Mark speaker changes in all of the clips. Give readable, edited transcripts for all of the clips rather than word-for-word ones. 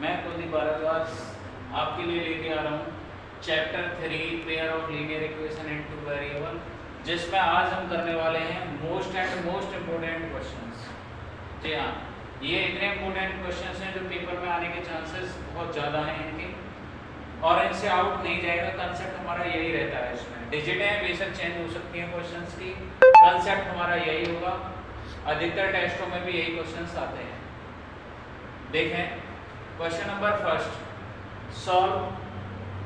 Speaker 1: मैं कुलदीप भारद्वाज आपके लिए लेके आ रहा हूँ chapter 3 pair of linear equation and two variable, जिसमें आज हम करने वाले हैं मोस्ट इम्पोर्टेंट क्वेश्चंस। जी हाँ, ये इतने इम्पोर्टेंट क्वेश्चंस हैं जो पेपर में आने के चांसेस बहुत ज़्यादा हैं इनके, और इनसे आउट नहीं जाएगा। कंसेप्ट हमारा यही रहता है। इसमें डिजिटें बेशक चेंज हो सकती हैं क्वेश्चंस की, कंसेप्ट हमारा यही होगा। अधिकतर टेस्टों में भी यही क्वेश्चंस आते हैं। देखें question number first, solve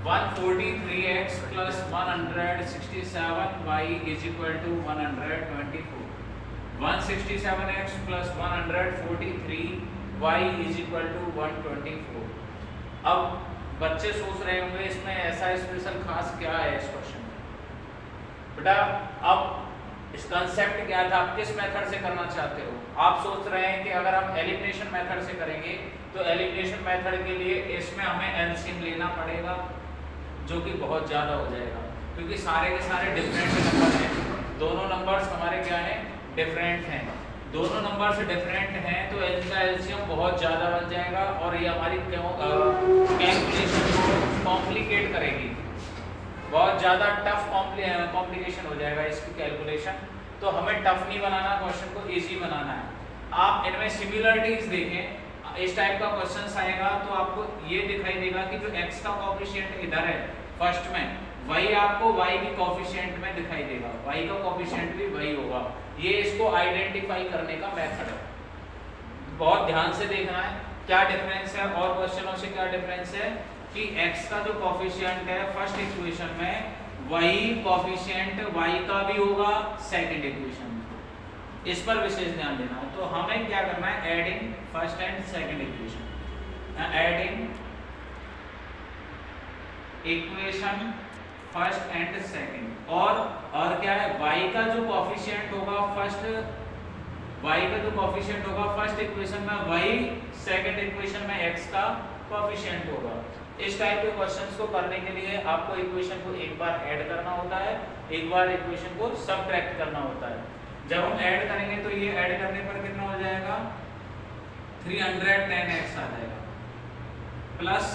Speaker 1: 143x plus 167y is equal to 124. 167x plus 143y is equal to 124. अब बच्चे सोच रहे होंगे इसमें ऐसा स्पेशल खास क्या है इस क्वेश्चन में। बेटा अब इस कंसेप्ट क्या था, आप किस मेथड से करना चाहते हो। आप सोच रहे हैं कि अगर हम एलिमिनेशन मेथड से करेंगे तो एलिमिनेशन मेथड के लिए इसमें हमें एलसीएम लेना पड़ेगा, जो कि बहुत ज़्यादा हो जाएगा, क्योंकि सारे के सारे डिफरेंट नंबर हैं। दोनों नंबर्स हमारे क्या हैं, डिफरेंट हैं। दोनों नंबर्स डिफरेंट हैं तो इनका एलसीएम बहुत ज़्यादा बन जाएगा और ये हमारी कैलकुलेशन को कॉम्प्लिकेट करेगी। बहुत ज़्यादा टफ कॉम्प्लिकेशन हो जाएगा इसकी कैलकुलेशन। तो हमें टफ नहीं बनाना, क्वेश्चन को इजी बनाना है। आप इनमें सिमिलरिटीज देखें, इस टाइप का क्वेश्चन आएगा तो आपको ये दिखाई देगा कि जो x का कोफिशिएंट इधर है फर्स्ट में, वही आपको y की कोफिशिएंट में दिखाई देगा। y का कोफिशिएंट भी वही होगा। ये इसको आइडेंटिफाई करने का मेथड है। बहुत ध्यान से देखना है क्या डिफरेंस है और क्वेश्चनों से क्या डिफरेंस है कि x का जो कोफिशिएंट है फर्स्ट इक्वेशन में, वही कोफिशिएंट y का भी होगा सेकंड इक्वेशन में। इस पर विशेष ध्यान देना है। तो हमें क्या करना है, adding first and second equation, adding equation first and second. और क्या है, y का जो कोफिशिएंट होगा फर्स्ट इक्वेशन में, वही सेकंड इक्वेशन में x का कोफिशिएंट होगा। इस टाइप के क्वेश्चंस को करने के लिए आपको इक्वेशन को एक बार ऐड करना होता है, एक बार इक्वेशन को सबट्रैक्ट करना होता है। जब हम ऐड करेंगे तो ये ऐड करने पर कितना हो जाएगा, 310x आ जाएगा, प्लस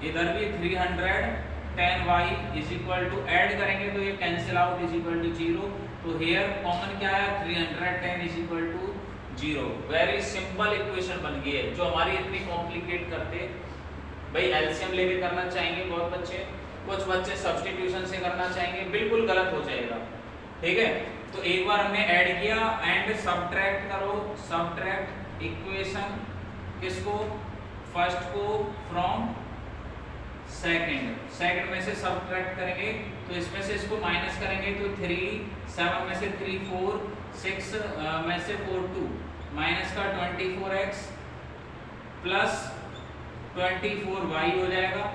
Speaker 1: इधर भी 310y is equal to, add करेंगे तो ये cancel out is equal to 0। तो हियर कॉमन क्या है, 310 is equal to 0। Very simple equation बन गई है, जो हमारी इतनी कॉम्प्लिकेट करते। भाई एलसीएम लेके करना चाहेंगे बहुत बच्चे, कुछ बच्चे सब्स्टिट्यूशन से करना चाहेंगे, बिल्कुल गलत हो जाएगा। ठीक है, तो एक बार हमने ऐड किया एंड सबट्रैक्ट करो, सबट्रैक्ट इक्वेशन किसको, फर्स्ट को फ्रॉम सेकंड में से सबट्रैक्ट करेंगे तो इसमें से इसको माइनस करेंगे तो 3, 7 में से 3 4, 6 में से 4 2, माइनस का 24x प्लस 24y हो जाएगा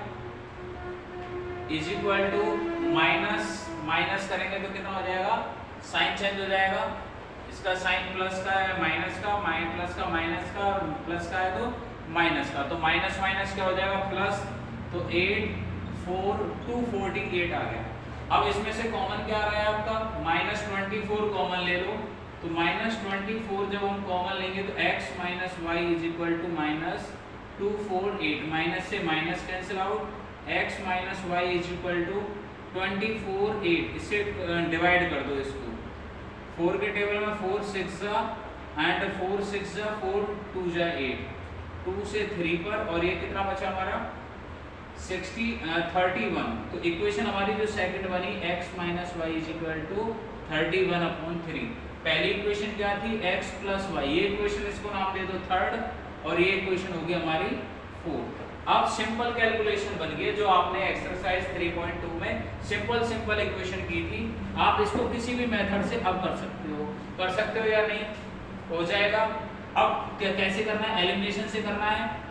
Speaker 1: इज इक्वल टू माइनस करेंगे तो कितना हो जाएगा, साइन चेंज हो जाएगा। इसका साइन प्लस का है, माइनस का, प्लस का माइनस का, प्लस का है तो माइनस का, तो माइनस माइनस क्या हो जाएगा, प्लस। तो 8 4 248 आ गया। अब इसमें से कॉमन क्या आ रहा है आपका, -24 कॉमन ले लो। तो -24 जब हम कॉमन लेंगे तो x minus y is equal to -248, minus से minus cancel out, x minus y is equal to 248। इससे डिवाइड कर दो इसको, 4 के टेबल में 4 6 एंड 4 6 4 2 8, 2 से 3 पर, और ये कितना बचा हमारा 31। तो इक्वेशन हमारी जो सेकंड बनी, x minus y is equal to 31/3। पहली इक्वेशन क्या थी, x प्लस वाई, ये इक्वेशन इसको नाम दे दो थर्ड, और ये इक्वेशन होगी हमारी फोर्थ। अब सिंपल कैलकुलेशन बन गई जो आपने एक्सरसाइज 3.2 में सिंपल इक्वेशन की थी। आप इसको किसी भी मेथड से अब कर सकते हो या नहीं, हो जाएगा। अब कैसे करना है, एलिमिनेशन से करना है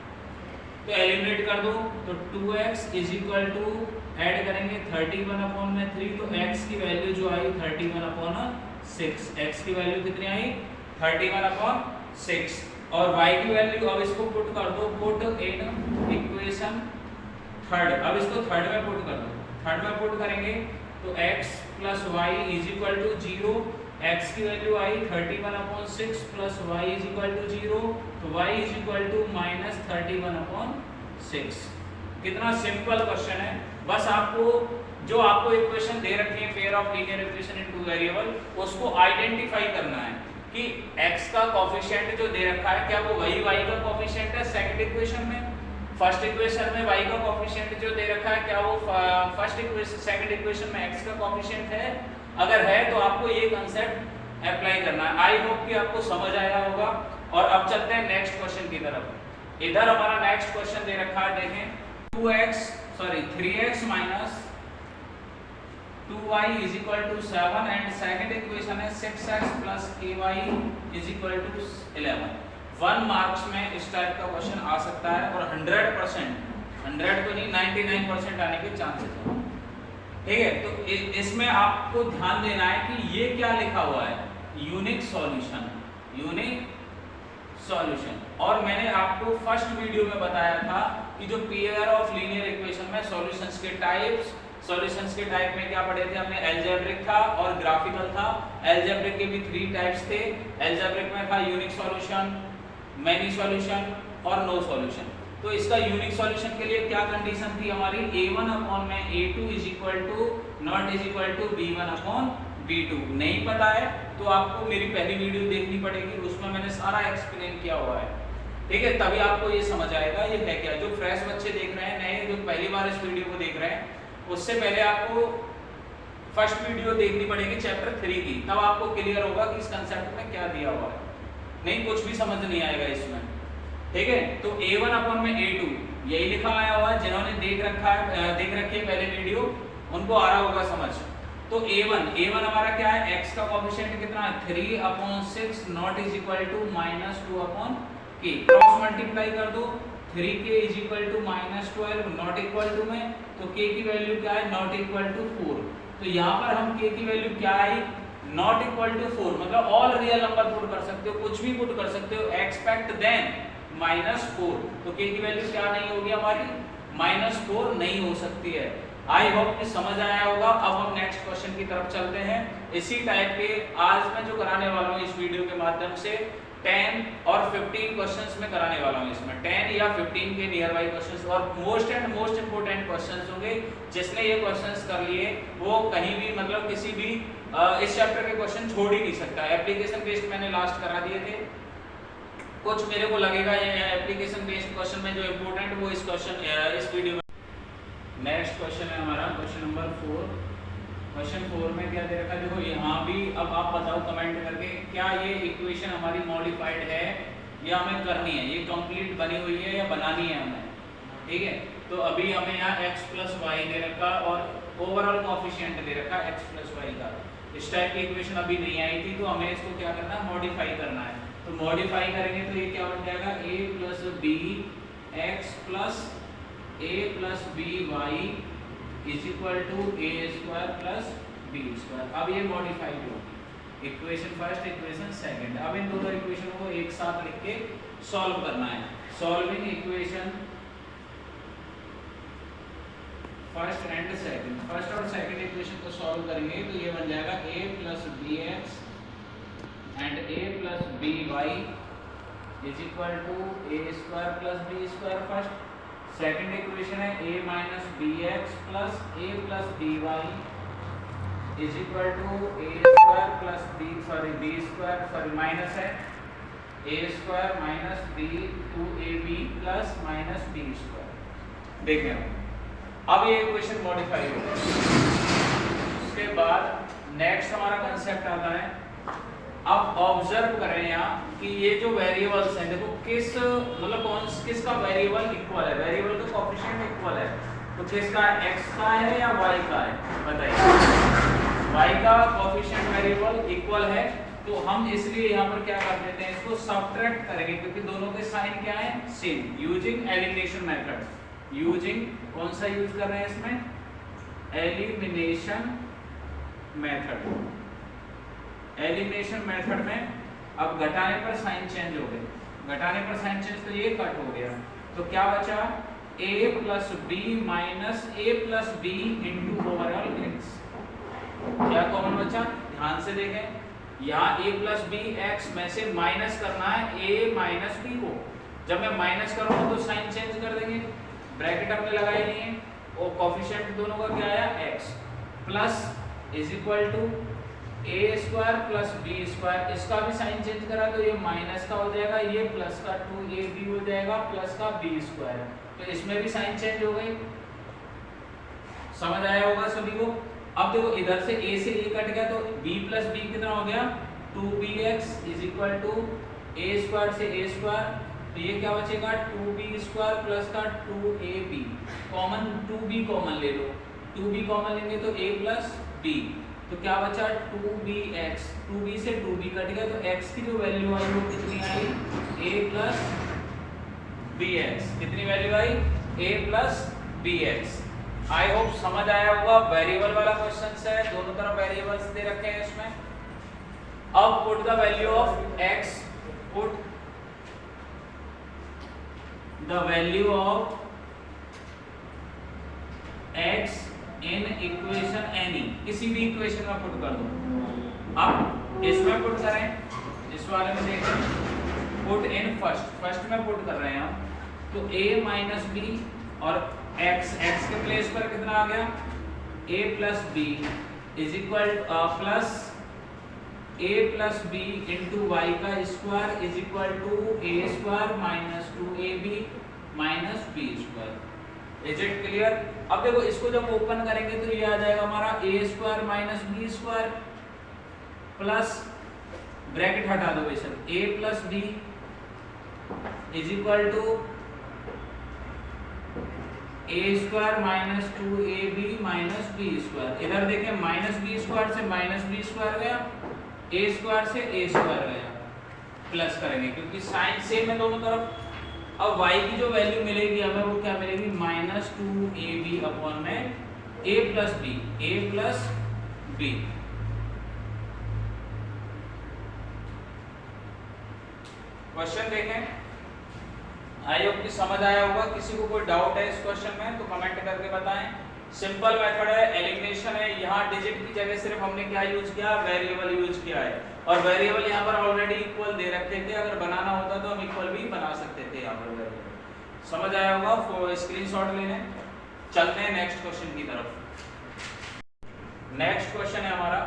Speaker 1: तो एलिमिनेट कर दो। तो 2x is equal to, add करेंगे 31/3, तो x की वैल्यू जो आई 31/6, x की वैल्यू कितनी आई 31/6, और y की वैल्यू अब इसको पुट कर दो, पुट इन इक्वेशन थर्ड। अब इसको थर्ड में पुट कर दो, थर्ड में पुट करेंगे तो x plus y is equal to 0, x की वैल्यू आई 31/6 plus y is equal to 0, तो y इज इक्वल टू -31/6। 6। कितना सिंपल क्वेश्चन है। बस आपको जो आपको इक्वेशन दे रखी है pair of linear equation in two variable, उसको आइडेंटिफाई करना है कि x का कोफिशिएंट जो दे रखा है क्या वो वही y का कोफिशिएंट है सेकंड इक्वेशन में, फर्स्ट इक्वेशन में y का कोफिशिएंट जो दे रखा है क्या वो फर्स्ट इक्वेशन सेकंड इक्वेशन में x का कोफिशिएंट है। अगर है तो आपको ये कांसेप्ट अप्लाई करना है। आई होप कि आपको समझ आया होगा। और अब चलते हैं नेक्स्ट क्वेश्चन की तरफ। इधर हमारा नेक्स्ट क्वेश्चन दे रखा है, देखें 3x minus 2y is equal to 7 and second equation है 6x plus ky is equal to 11। 1 marks में इस टाइप का क्वेश्चन आ सकता है और 100% 100 तो नहीं 99% आने के चांसेस हैं। ठीक है, तो इसमें आपको ध्यान देना है कि ये क्या लिखा हुआ है, यूनिक सॉल्यूशन, यूनिक सॉल्यूशन। और मैंने आपको फर्स्ट वीडियो में बताया था कि जो पेयर ऑफ लीनियर इक्वेशन में सॉल्यूशंस के टाइप्स, सॉल्यूशंस के टाइप में क्या पढ़े थे हमने, अलजेब्रिक था और ग्राफिकल था। अलजेब्रिक के भी 3 टाइप्स थे। अलजेब्रिक में था यूनिक सॉल्यूशन, मैनी सॉल्यूशन और नो सॉल्यूशन। तो इसका यूनिक सॉल्यूशन के लिए क्या कंडीशन थी हमारी, a1 अपॉन में a2 is equal to not is equal to b1 upon b2। नहीं पता है तो आपको मेरी पहली वीडियो देखनी पड़ेगी, उसमें मैंने सारा एक्सप्लेन किया हुआ है। ठीक है, तभी आपको ये समझ आएगा ये है क्या। जो फ्रेश बच्चे देख रहे हैं, नए जो पहली बार इस वीडियो को देख रहे हैं, उससे पहले आपको फर्स्ट वीडियो देखनी पड़ेगी चैप्टर 3 की, तब आपको क्लियर होगा कि इस कंसेप्ट में क्या दिया हुआ है। नहीं कुछ भी समझ नहीं आएगा इसमें। ठीक है, तो a1 अपॉन में a2 यही लिखा आया हुआ है। जिन्होंने देख रखी है पहले वीडियो, उनको आ रहा होगा समझ। तो a1 हमारा क्या है, x का कोएफिशिएंट कितना है 3 upon 6 not is equal to -2 upon k। Cross multiply कर दो, 3k is equal to -12 not equal to में, तो k की वैल्यू क्या है, नॉट इक्वल टू 4। तो यहाँ पर हम k की वैल्यू क्या आई, नॉट इक्वल टू 4, मतलब ऑल रियल नंबर पुट कर सकते हो, कुछ भी पुट कर सकते हो एक्सपेक्ट देन -4। तो k की वैल्यू क्या नहीं होगी हमारी, -4 नहीं हो सकती है। आई होप कि समझ आया होगा। अब हम नेक्स्ट क्वेश्चन की तरफ चलते हैं। इसी टाइप के आज मैं जो कराने वाला हूँ इस वीडियो के माध्यम से 10 और 15 क्वेश्चंस में कराने वाला हूँ। इसमें 10 या 15 के नियर बाई क्वेश्चंस और मोस्ट इंपोर्टेंट क्वेश्चंस होंगे। जिसने ये क्वेश्चंस कर लिए वो कहीं भी मतलब किसी भी इस चैप्टर के क्वेश्चन छोड़ ही नहीं सकता। एप्लीकेशन बेस्ड मैंने लास्ट करा दिए थे, कुछ मेरे को लगेगा ये एप्लीकेशन बेस्ड क्वेश्चन में जो इम्पोर्टेंट वो इस वीडियो में। नेक्स्ट क्वेश्चन है हमारा क्वेश्चन नंबर 4। क्वेश्चन 4 में क्या दे रखा है, देखो यहाँ भी अब आप बताओ कमेंट करके, क्या ये इक्वेशन हमारी मॉडिफाइड है या हमें करनी है, ये कंप्लीट बनी हुई है या बनानी है हमें। ठीक है, तो अभी हमें यहाँ x प्लस वाई दे रखा और ओवरऑल कोएफिशिएंट दे रखा x प्लस वाई का। इस टाइप की इक्वेशन अभी नहीं आई थी, तो हमें इसको क्या करना है, मॉडिफाई करना है। तो मॉडिफाई करेंगे तो ये क्या बन जाएगा, a plus b x plus a plus b y is equal to a square plus b square. अब ये मॉडिफाई होगी, इक्वेशन फर्स्ट इक्वेशन सेकंड। अब इन दोनों इक्वेशन को एक साथ लिख के सॉल्व करना है। Solving equation first and second, first और सेकंड इक्वेशन को सॉल्व करेंगे तो ये बन जाएगा a plus b x and a plus b y is equal to a square plus b square first. Second equation है a minus b x plus a plus b y is equal to a square plus b square minus है a square minus b 2ab plus minus b square. देखें अब ये equation modify हो गई। उसके बाद next हमारा कंसेप्ट आता है, अब ऑब्जर्व करें यहाँ कि ये जो वेरिएबल्स हैं, देखो किसका वेरिएबल इक्वल है, वेरिएबल का कोएफिशिएंट इक्वल है, तो किसका x का है या y का है, बताइए। y का कोएफिशिएंट वेरिएबल इक्वल है, तो हम इसलिए यहाँ पर क्या कर देते हैं, इसको सब्ट्रैक्ट करेंगे क्योंकि दोनों के साइन क्या है, same. Using elimination method, using कौन सा यूज कर रहे हैं इसमें, एलिमिनेशन मेथड। एलिमिनेशन मेथड में अब घटाने पर साइन चेंज हो गए, घटाने पर साइन चेंज तो ये कट हो गया, तो क्या बचा a plus b minus a plus b into overall x। क्या कॉमन बचा, ध्यान से देखें, यहाँ a प्लस बी एक्स में से माइनस करना है a माइनस बी को। जब मैं माइनस करूँगा तो साइन चेंज कर देंगे, ब्रैकेट हमने लगाई नहीं है, और कोफिशिएंट दोनों का क्या आया x plus is equal to a square plus b square, इसका भी साइन चेंज करा तो ये माइनस का हो जाएगा, ये प्लस का 2ab हो जाएगा प्लस का बी स्क्वायर, तो इसमें भी साइन चेंज हो गई। समझ आया होगा सभी को। अब देखो इधर से a से a कट गया तो b प्लस b कितना हो गया 2bx is equal to a square से a स्क्वायर, तो ये क्या बचेगा 2b स्क्वायर प्लस का 2ab, कॉमन 2b कॉमन ले लो, 2b कॉमन लेंगे तो a प्लस b, तो क्या बचा 2bx, 2b से 2b कट गया तो x की जो वैल्यू आई वो कितनी आई a प्लस bx, कितनी value I a plus bx। I hope समझ आया होगा। वेरिएबल वाला क्वेश्चन है, दोनों तरफ वेरिएबल्स दे रखे हैं इसमें। अब put the value of x, put the value of x in equation any, किसी भी इक्वेशन में पुट कर दो। अब इसमें पुट करें, इस वाले में देखें, पुट इन फर्स्ट में पुट कर रहे हैं हम, तो a माइनस बी और x के प्लेस पर कितना आ गया a plus b is equal plus a plus b into y का square is equal to a square minus 2ab minus b square. Is it clear? अब देखो इसको जब ओपन करेंगे तो ये आ जाएगा हमारा a square minus b square plus bracket हटा दो बेशक a plus b is equal to a square minus 2ab minus b square. इधर देखें माइनस बी स्क्वायर से माइनस बी स्क्वायर गया, a स्क्वायर से a स्क्वायर गया, प्लस करेंगे क्योंकि साइन सेम है दोनों तरफ। अब y की जो वैल्यू मिलेगी हमें वो क्या मिलेगी माइनस 2ab अपॉन में a प्लस बी। क्वेश्चन देखें, आई होप कि समझ आया होगा। किसी को कोई डाउट है इस क्वेश्चन में तो कमेंट करके बताएं। सिंपल मेथड है, एलिमिनेशन है। यहाँ डिजिट की जगह सिर्फ हमने क्या यूज किया, वेरिएबल यूज किया है, और वेरिएबल यहाँ पर ऑलरेडी इक्वल दे रखे थे। अगर बनाना होता तो हम इक्वल भी बना सकते थे यहाँ पर वेरिएबल। समझ आया होगा, स्क्रीनशॉट लेने। चलते हैं नेक्स्ट क्वेश्चन की तरफ। नेक्स्ट क्वेश्चन है हमारा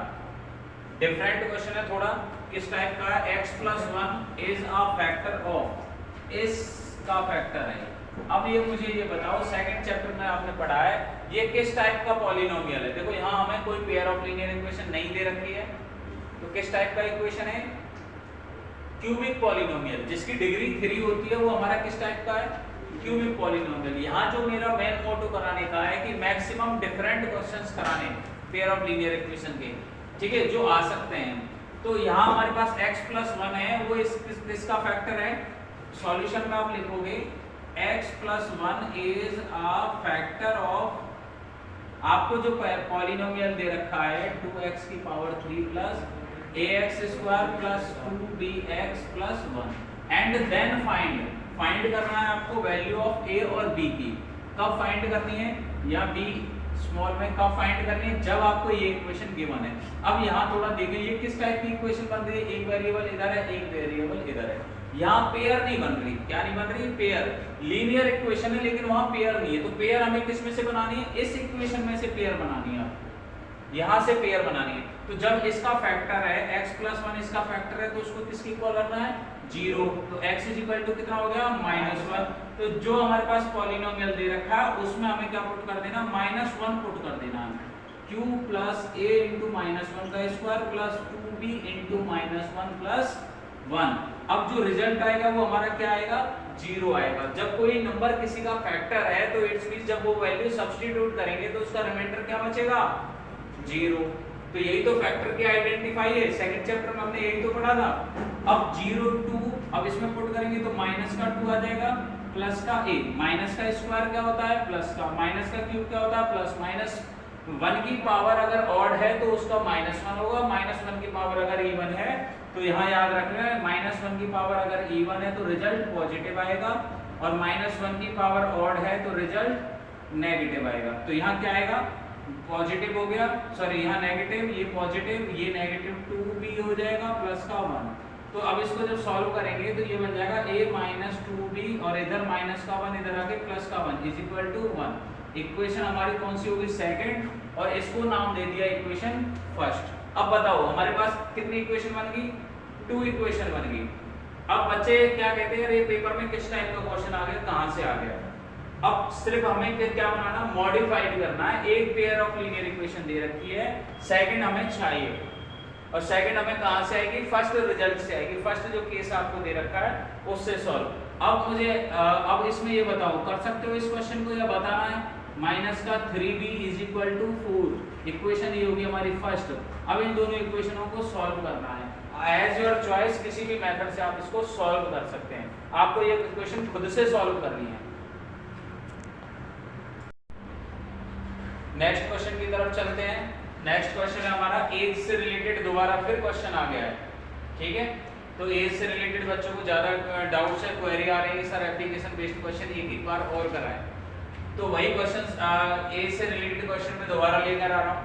Speaker 1: डिफरेंट क्वेश्चन है थोड़ा। किस टाइप का है, x plus 1 is a factor of, इसका फैक्टर है। अब ये मुझे ये बताओ, सेकंड चैप्टर में आपने पढ़ा है ये किस टाइप का पॉलिनोमियल है। देखो यहाँ हमें कोई पेयर ऑफ लीनियर इक्वेशन नहीं दे रखी है, तो किस टाइप का इक्वेशन है, क्यूबिक पॉलिनोमियल, जिसकी डिग्री 3 होती है, वो हमारा किस टाइप का है, क्यूबिक पॉलिनोमियल। यहाँ जो मेरा मेन मोटो कराने का है कि मैक्सिमम डिफरेंट क्वेश्चंस कराने पेयर ऑफ लीनियर इक्वेशन के, ठीक है, जो आ सकते हैं। तो यहाँ हमारे पास x प्लस 1 है, वो इसका फैक्टर है। सॉल्यूशन में आप लिखोगे x plus 1 is a factor of, आपको जो पॉलिनोमियल दे रखा है 2x की power 3 plus ax square plus 2bx plus 1, and then find करना है आपको वैल्यू ऑफ a और b की। कब फाइंड करनी है, या b स्मॉल में कब फाइंड करनी है, जब आपको ये इक्वेशन गिवन है। अब यहाँ थोड़ा देखें ये किस टाइप की इक्वेशन बन रही है, एक वेरिएबल इधर है, एक वेरिएबल इधर है। यहाँ पेयर नहीं बन रही, क्या नहीं बन रही, पेयर। लीनियर इक्वेशन है लेकिन वहाँ पेयर नहीं है, तो पेयर हमें किस में से बनानी है, इस इक्वेशन में से पेयर बनानी है, यहाँ से पेयर बनानी है। तो जब इसका फैक्टर है x प्लस 1 इसका फैक्टर है, तो उसको किसकी इक्वल करना है, 0। तो x इज इक्वल टू कितना हो गया, -1। तो जो हमारे पास पॉलिनोमियल दे रखा है उसमें हमें क्या पुट कर देना, -1 पुट कर देना है। q प्लस a इंटू -1 का square plus 2b into -1 plus 1। अब जो रिजल्ट आएगा वो हमारा क्या आएगा, 0 आएगा। जब कोई नंबर किसी का फैक्टर है तो इट्स मींस जब वो वैल्यू सब्स्टिट्यूट करेंगे तो उसका रिमाइंडर क्या बचेगा, 0। तो यही तो फैक्टर की आइडेंटिफाई है, सेकंड चैप्टर में हमने यही तो पढ़ा था। अब 0 2, अब इसमें पुट करेंगे तो माइनस का 2 आ जाएगा प्लस का a, माइनस का स्क्वायर क्या होता है प्लस का, माइनस का क्यूब क्या होता है प्लस, माइनस 1 की पावर अगर ऑड है तो उसका -1 होगा, -1 की पावर अगर इवन है तो यहाँ याद रखना है -1 की पावर अगर इवन है तो रिजल्ट पॉजिटिव आएगा, और -1 की पावर ऑड है तो रिजल्ट नेगेटिव आएगा। तो यहाँ क्या आएगा, पॉजिटिव हो गया, सॉरी यहाँ नेगेटिव, ये पॉजिटिव, ये नेगेटिव 2b हो जाएगा प्लस का 1। तो अब इसको जब सॉल्व करेंगे तो ये बन जाएगा a माइनस 2b और इधर माइनस का 1 इधर आके प्लस का 1 इज इक्वल टू 1। इक्वेशन हमारी कौन सी होगी? सेकंड, और इसको नाम दे दिया इक्वेशन फर्स्ट। अब बताओ हमारे पास कितनी इक्वेशन बन गई? 2 इक्वेशन बन गई। अब बच्चे क्या कहते हैं, अरे पेपर में किस टाइप का क्वेश्चन आ गया, कहां से आ गया? अब सिर्फ हमें क्या बनाना, मॉडिफाइड करना है। एक पेयर ऑफ लीनियर इक्वेशन दे रखी है, सेकंड हमें चाहिए, और सेकंड हमें कहां से आएगी? फर्स्ट रिजल्ट से आएगी। फर्स्ट जो केस आपको दे रखा है उससे सॉल्व। अब मुझे अब इसमें ये बताओ, कर सकते हो इस क्वेश्चन को, या बताना है? माइनस का 3b is equal to 4, equation ये होगी हमारी फर्स्ट। अब इन दोनों इक्वेशनों को सॉल्व करना है। एज योर चॉइस, किसी भी मेथड से आप इसको सॉल्व कर सकते हैं। आपको ये इक्वेशन खुद से सॉल्व करनी है। नेक्स्ट क्वेश्चन की तरफ चलते हैं। नेक्स्ट क्वेश्चन है हमारा एज से रिलेटेड, दोबारा फिर क्वेश्चन आ गया है, ठीक है। तो एज से रिलेटेड बच्चों को ज्यादा डाउट्स है, क्वेरी आ रही है सर एप्लीकेशन बेस्ड क्वेश्चन एक बार और कराएं। तो वही क्वेश्चन एज से रिलेटेड क्वेश्चन में दोबारा लेकर आ रहा हूं।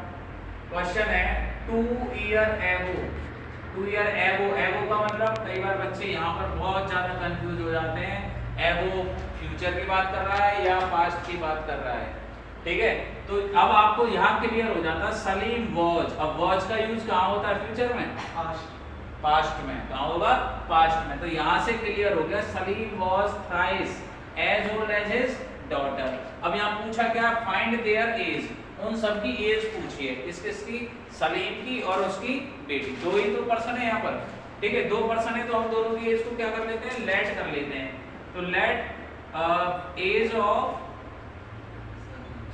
Speaker 1: क्वेश्चन है 2 ईयर एगो। 2 ईयर एगो, एगो का मतलब कई बार बच्चे यहाँ पर बहुत ज्यादा कंफ्यूज हो जाते हैं। एगो फ्यूचर की बात कर रहा है या पास्ट की बात कर रहा है, ठीक है। तो अब आपको यहाँ क्लियर हो जाता है सलीम वॉज। अब वॉज का यूज कहाँ होता है? फ्यूचर में, पास्ट में। कहाँ होगा? पास्ट में। तो यहाँ से क्लियर हो गया, Salim was thrice as old as his daughter. अब यहाँ पूछा क्या? फाइंड देयर एज, उन सब की एज पूछिए, किसकी? सलीम की और उसकी बेटी। दो ही तो पर्सन है यहाँ पर, ठीक है, 2 पर्सन है, तो हम दोनों की एज को क्या कर लेते हैं? लेट कर लेते हैं। तो let age of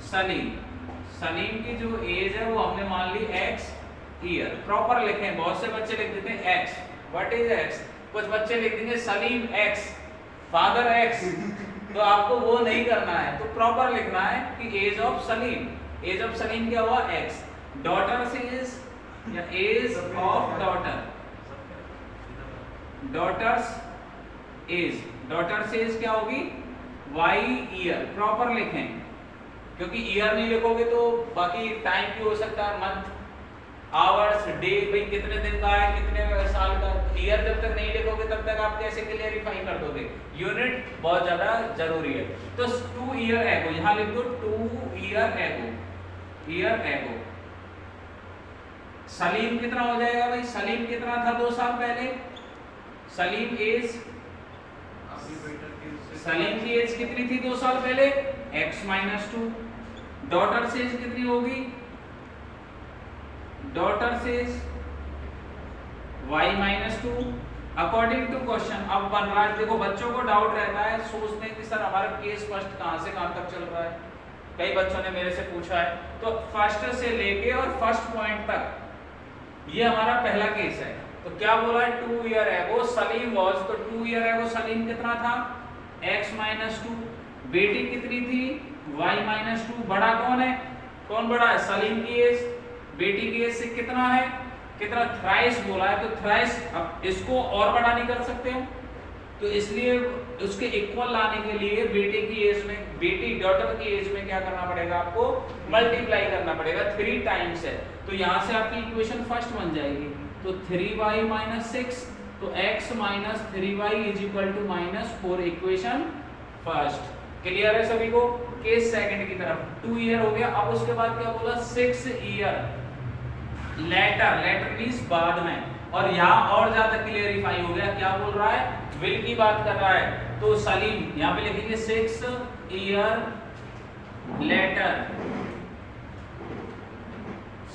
Speaker 1: Salim, Salim की जो एज है वो हमने मान ली x ईयर। प्रॉपर लिखें, बहुत से बच्चे लिख देते हैं x। What is x? कुछ बच्चे लिख देंगे सलीम x, फादर x। तो आपको वो नहीं करना है, तो प्रॉपर लिखना है कि age of Salim. Age of Salim क्या हुआ? x। डॉटर से एज या age of daughter, daughter's age, daughter से एज क्या होगी? y year. प्रॉपर लिखें, क्योंकि ईयर नहीं लिखोगे तो बाकी टाइम भी हो सकता है, मंथ, आवर्स, डे, भाई कितने दिन का है, कितने साल का। ईयर जब तक नहीं लिखोगे तब तक आप कैसे क्लियरिफाई कर दोगे? यूनिट बहुत ज्यादा जरूरी है। तो 2 ईयर एगो, यहाँ लिख दो 2 year ago, year ago. Salim कितना हो जाएगा भाई? सलीम कितना था 2 साल पहले? सलीम एज, सलीम की एज कितनी थी 2 साल पहले? x minus 2। डॉटर से एज कितनी होगी? डॉटर से age y minus 2 according to question. अब बन रहा है, देखो बच्चों को डाउट रहता है, सोचते हैं कि सर हमारा केस फर्स्ट कहां से कहां तक चल रहा है। कई बच्चों ने मेरे से पूछा है, तो फर्स्ट से लेके और फर्स्ट पॉइंट तक ये हमारा पहला केस है। तो क्या बोला है? 2 ईयर एगो सलीम वॉज, तो 2 ईयर एगो सलीम कितना था? x minus 2। बेटी कितनी थी? y minus 2। बड़ा कौन है? कौन बड़ा है? सलीम की एज। बेटी की एज से कितना है? कितना? थ्राइस बोला है, तो थ्राइस। अब इसको और बड़ा नहीं कर सकते हो, तो इसलिए उसके इक्वल लाने के लिए बेटे की एज में, बेटी डॉटर की एज में क्या करना पड़ेगा? आपको मल्टीप्लाई करना पड़ेगा, 3 टाइम्स है। तो यहाँ से आपकी इक्वेशन फर्स्ट बन जाएगी। तो 3y माइनस 6, तो x minus 3y is equal to minus 4, equation first. Clear है सभी को? केस सेकंड की तरफ 2 ईयर हो गया। अब उसके बाद क्या बोला? 6 ईयर लेटर, लेटर मींस बाद में। और यहाँ और ज्यादा क्लियरिफाई हो गया, क्या बोल रहा है? विल की बात कर रहा है। तो सलीम यहाँ पे लिखेंगे 6 year later,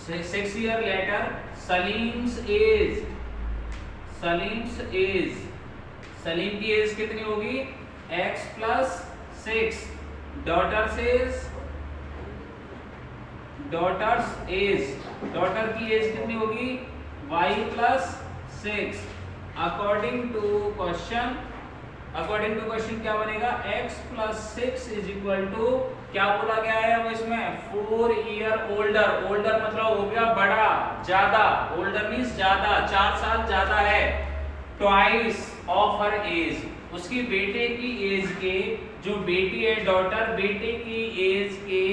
Speaker 1: 6 year later Salim's age, Salim's age, Salim की एज कितनी होगी? x plus 6। Daughter's age, daughter's age, daughter की एज कितनी होगी? y plus 6। According to question, according to question क्या बनेगा? x plus 6 is equal to, क्या बोला गया है अब इसमें? 4 ईयर ओल्डर। ओल्डर मतलब हो गया बड़ा, ज्यादा। ओल्डर मींस ज्यादा, 4 साल ज्यादा है। ट्वाइस ऑफ हर एज, उसकी बेटे की एज के, जो बेटी है डॉटर, बेटे की एज के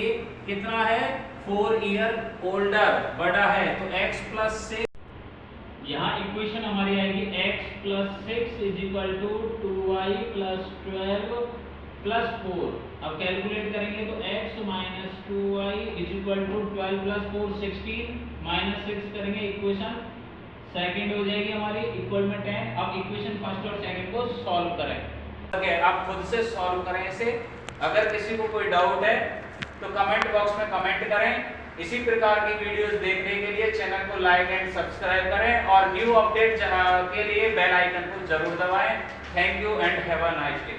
Speaker 1: कितना है? 4 ईयर ओल्डर, बड़ा है। तो x प्लस 6
Speaker 2: यहाँ इक्वेशन हमारी आएगी x + 6 = 2y + 12 + 4। अब कैलकुलेट करेंगे तो x - 2y = 12 + 4 16 - 6 करेंगे, इक्वेशन सेकंड हो जाएगी हमारी इक्वल में 10। अब इक्वेशन फर्स्ट और सेकंड को सॉल्व करें।
Speaker 1: ओके, आप खुद से सॉल्व करें इसे। अगर किसी को कोई डाउट है तो कमेंट बॉक्स में कमेंट करें। इसी प्रकार की वीडियोस देखने के लिए चैनल को लाइक एंड सब्सक्राइब करें और न्यू अपडेट के लिए बेल आइकन को जरूर दबाएं। Thank you and have a nice day.